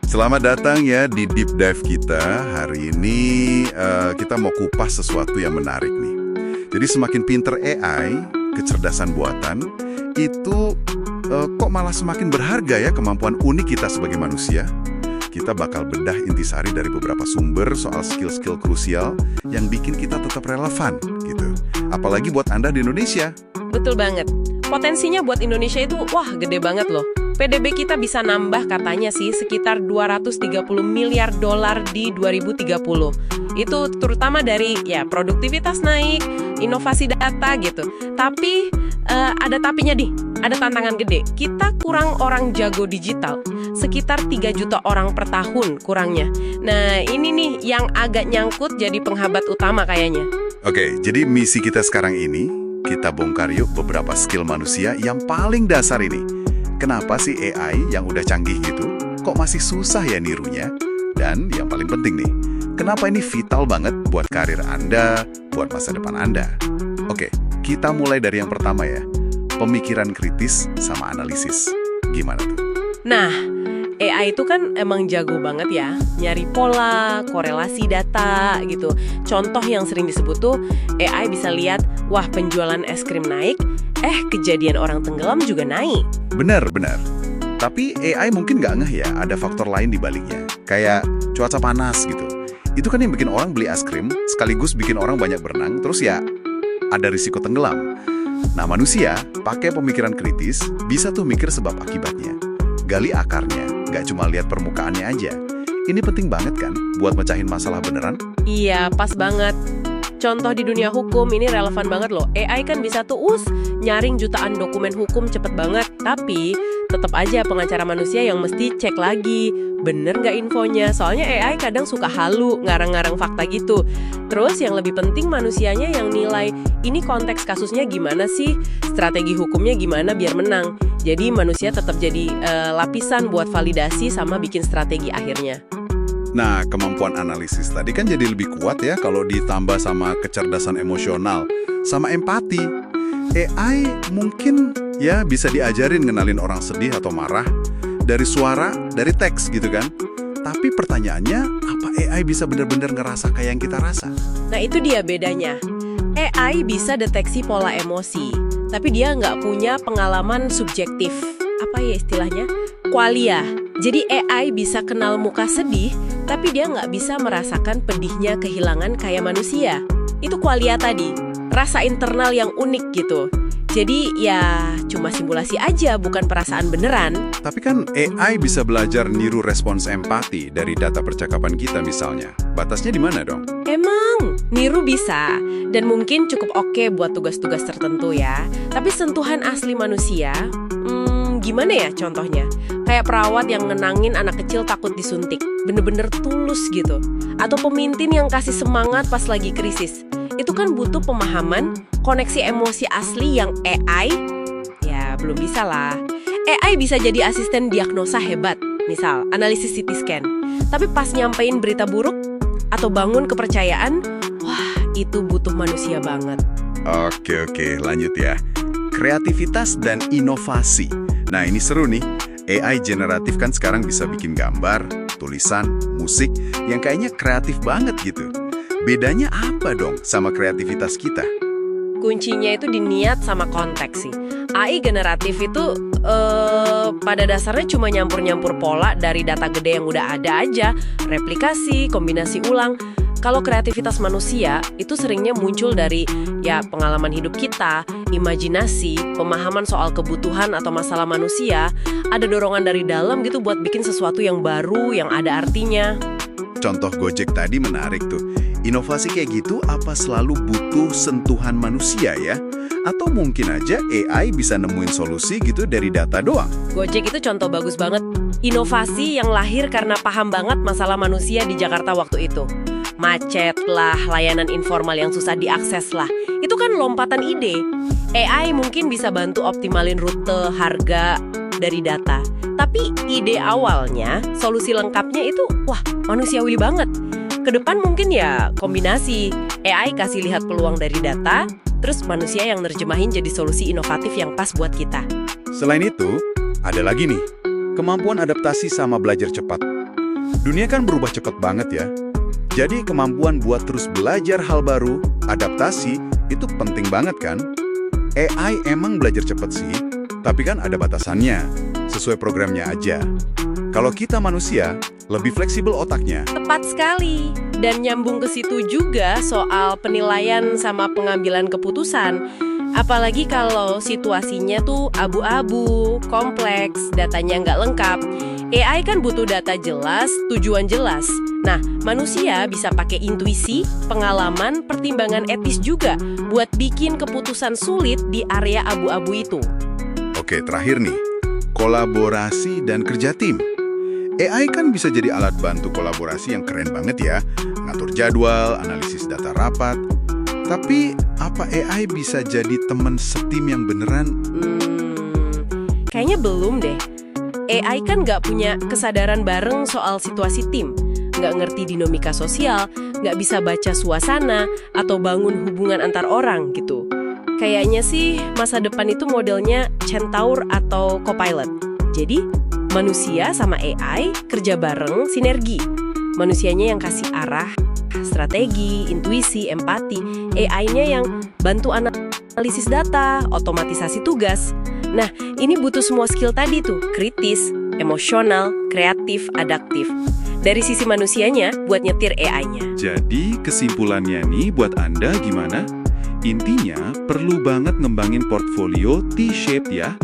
Selamat datang ya di Deep Dive kita. Hari ini kita mau kupas sesuatu yang menarik nih. Jadi semakin pinter AI, kecerdasan buatan, itu kok malah semakin berharga ya kemampuan unik kita sebagai manusia. Kita bakal bedah intisari dari beberapa sumber soal skill-skill krusial yang bikin kita tetap relevan gitu. Apalagi buat Anda di Indonesia. Betul banget. Potensinya buat Indonesia itu wah gede banget loh. PDB kita bisa nambah katanya sih sekitar 230 miliar dolar di 2030. Itu terutama dari ya produktivitas naik, inovasi data gitu. Tapi ada tapinya nih, ada tantangan gede. Kita kurang orang jago digital, sekitar 3 juta orang per tahun kurangnya. Nah ini nih yang agak nyangkut jadi penghambat utama kayaknya. Oke, jadi misi kita sekarang ini, kita bongkar yuk beberapa skill manusia yang paling dasar ini. Kenapa sih AI yang udah canggih gitu, kok masih susah ya nirunya? Dan yang paling penting nih, kenapa ini vital banget buat karir Anda, buat masa depan Anda? Oke, kita mulai dari yang pertama ya, pemikiran kritis sama analisis. Gimana tuh? Nah, AI itu kan emang jago banget ya, nyari pola, korelasi data gitu. Contoh yang sering disebut tuh, AI bisa lihat, wah penjualan es krim naik, kejadian orang tenggelam juga naik. Benar. Tapi AI mungkin nggak ngeh ya, ada faktor lain di baliknya. Kayak cuaca panas gitu. Itu kan yang bikin orang beli es krim, sekaligus bikin orang banyak berenang, terus ya ada risiko tenggelam. Nah manusia, pakai pemikiran kritis, bisa tuh mikir sebab akibatnya. Gali akarnya, nggak cuma lihat permukaannya aja. Ini penting banget kan, buat mecahin masalah beneran? Iya, pas banget. Contoh di dunia hukum ini relevan banget loh. AI kan bisa tuh nyaring jutaan dokumen hukum cepet banget. Tapi tetap aja pengacara manusia yang mesti cek lagi. Bener nggak infonya? Soalnya AI kadang suka halu, ngarang-ngarang fakta gitu. Terus yang lebih penting manusianya yang nilai, ini konteks kasusnya gimana sih? Strategi hukumnya gimana biar menang? Jadi manusia tetap jadi lapisan buat validasi sama bikin strategi akhirnya. Nah, kemampuan analisis tadi kan jadi lebih kuat ya kalau ditambah sama kecerdasan emosional, sama empati. AI mungkin ya bisa diajarin ngenalin orang sedih atau marah dari suara, dari teks gitu kan. Tapi pertanyaannya, apa AI bisa benar-benar ngerasa kayak yang kita rasa? Nah itu dia bedanya. AI bisa deteksi pola emosi, tapi dia nggak punya pengalaman subjektif. Apa ya istilahnya? Qualia. Jadi AI bisa kenal muka sedih, tapi dia nggak bisa merasakan pedihnya kehilangan kayak manusia. Itu qualia tadi, rasa internal yang unik gitu. Jadi ya cuma simulasi aja, bukan perasaan beneran. Tapi kan AI bisa belajar niru respons empati dari data percakapan kita misalnya. Batasnya di mana dong? Emang, niru bisa. Dan mungkin cukup oke buat tugas-tugas tertentu ya. Tapi sentuhan asli manusia, gimana ya contohnya? Kayak perawat yang ngenangin anak kecil takut disuntik. Bener-bener tulus gitu. Atau pemimpin yang kasih semangat pas lagi krisis. Itu kan butuh pemahaman, koneksi emosi asli yang AI, ya belum bisa lah. AI bisa jadi asisten diagnosa hebat, misal analisis CT scan. Tapi pas nyampein berita buruk atau bangun kepercayaan, wah itu butuh manusia banget. Oke, lanjut ya. Kreativitas dan inovasi. Nah ini seru nih. AI generatif kan sekarang bisa bikin gambar, tulisan, musik yang kayaknya kreatif banget gitu. Bedanya apa dong sama kreativitas kita? Kuncinya itu di niat sama konteks sih. AI generatif itu pada dasarnya cuma nyampur-nyampur pola dari data gede yang udah ada aja, replikasi, kombinasi ulang. Kalau kreativitas manusia itu seringnya muncul dari ya pengalaman hidup kita, imajinasi, pemahaman soal kebutuhan atau masalah manusia, ada dorongan dari dalam gitu buat bikin sesuatu yang baru, yang ada artinya. Contoh Gojek tadi menarik tuh. Inovasi kayak gitu apa selalu butuh sentuhan manusia ya? Atau mungkin aja AI bisa nemuin solusi gitu dari data doang? Gojek itu contoh bagus banget. Inovasi yang lahir karena paham banget masalah manusia di Jakarta waktu itu. Macet lah, layanan informal yang susah diakses lah. Itu kan lompatan ide. AI mungkin bisa bantu optimalin rute, harga dari data. Tapi ide awalnya, solusi lengkapnya itu, wah manusiawi banget. Kedepan mungkin ya kombinasi. AI kasih lihat peluang dari data, terus manusia yang nerjemahin jadi solusi inovatif yang pas buat kita. Selain itu, Ada lagi nih, kemampuan adaptasi sama belajar cepat. Dunia kan berubah cepat banget ya. Jadi kemampuan buat terus belajar hal baru, adaptasi, itu penting banget kan? AI emang belajar cepat sih, tapi kan ada batasannya, sesuai programnya aja. Kalau kita manusia, lebih fleksibel otaknya. Tepat sekali. Dan nyambung ke situ juga soal penilaian sama pengambilan keputusan. Apalagi kalau situasinya tuh abu-abu, kompleks, datanya nggak lengkap. AI kan butuh data jelas, tujuan jelas. Nah, manusia bisa pakai intuisi, pengalaman, pertimbangan etis juga buat bikin keputusan sulit di area abu-abu itu. Oke, terakhir nih, kolaborasi dan kerja tim. AI kan bisa jadi alat bantu kolaborasi yang keren banget ya, ngatur jadwal, analisis data rapat. Tapi, apa AI bisa jadi teman setim yang beneran? Kayaknya belum deh. AI kan nggak punya kesadaran bareng soal situasi tim, nggak ngerti dinamika sosial, nggak bisa baca suasana, atau bangun hubungan antar orang gitu. Kayaknya sih masa depan itu modelnya Centaur atau Copilot. Jadi, manusia sama AI kerja bareng, sinergi. Manusianya yang kasih arah, strategi, intuisi, empati. AI-nya yang bantu analisis data, otomatisasi tugas. Nah, ini butuh semua skill tadi tuh, kritis, emosional, kreatif, adaptif. Dari sisi manusianya, buat nyetir AI-nya. Jadi, kesimpulannya nih buat Anda gimana? Intinya, perlu banget ngembangin portfolio T-shaped ya.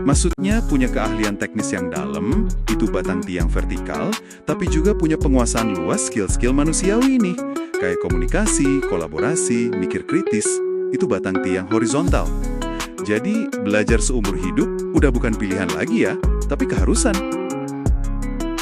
Maksudnya punya keahlian teknis yang dalam, itu batang tiang vertikal, tapi juga punya penguasaan luas skill-skill manusiawi nih. Kayak komunikasi, kolaborasi, mikir kritis, itu batang tiang horizontal. Jadi, belajar seumur hidup udah bukan pilihan lagi ya, tapi keharusan.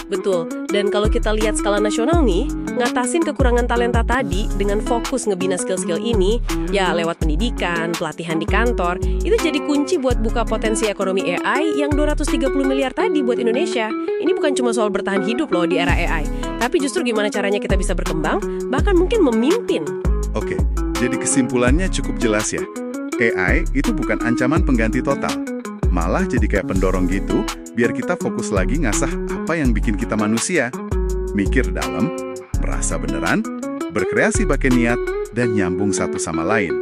Betul, dan kalau kita lihat skala nasional nih, ngatasin kekurangan talenta tadi dengan fokus ngebina skill-skill ini, ya lewat pendidikan, pelatihan di kantor, itu jadi kunci buat buka potensi ekonomi AI yang 230 miliar tadi buat Indonesia. Ini bukan cuma soal bertahan hidup loh di era AI, tapi justru gimana caranya kita bisa berkembang, bahkan mungkin memimpin. Oke, jadi kesimpulannya cukup jelas ya. AI itu bukan ancaman pengganti total. Malah jadi kayak pendorong gitu, biar kita fokus lagi ngasah apa yang bikin kita manusia. Mikir dalam, merasa beneran, berkreasi pakai niat, dan nyambung satu sama lain.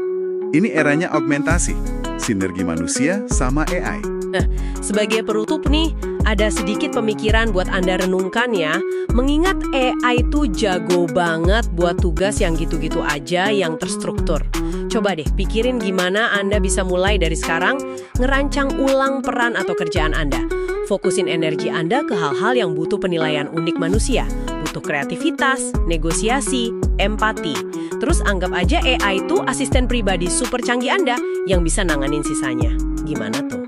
Ini eranya augmentasi, sinergi manusia sama AI. Nah, sebagai penutup nih, ada sedikit pemikiran buat Anda renungkan ya. Mengingat AI itu jago banget buat tugas yang gitu-gitu aja yang terstruktur. Coba deh pikirin gimana Anda bisa mulai dari sekarang ngerancang ulang peran atau kerjaan Anda. Fokusin energi Anda ke hal-hal yang butuh penilaian unik manusia. Butuh kreativitas, negosiasi, empati. Terus anggap aja AI itu asisten pribadi super canggih Anda yang bisa nanganin sisanya. Gimana tuh?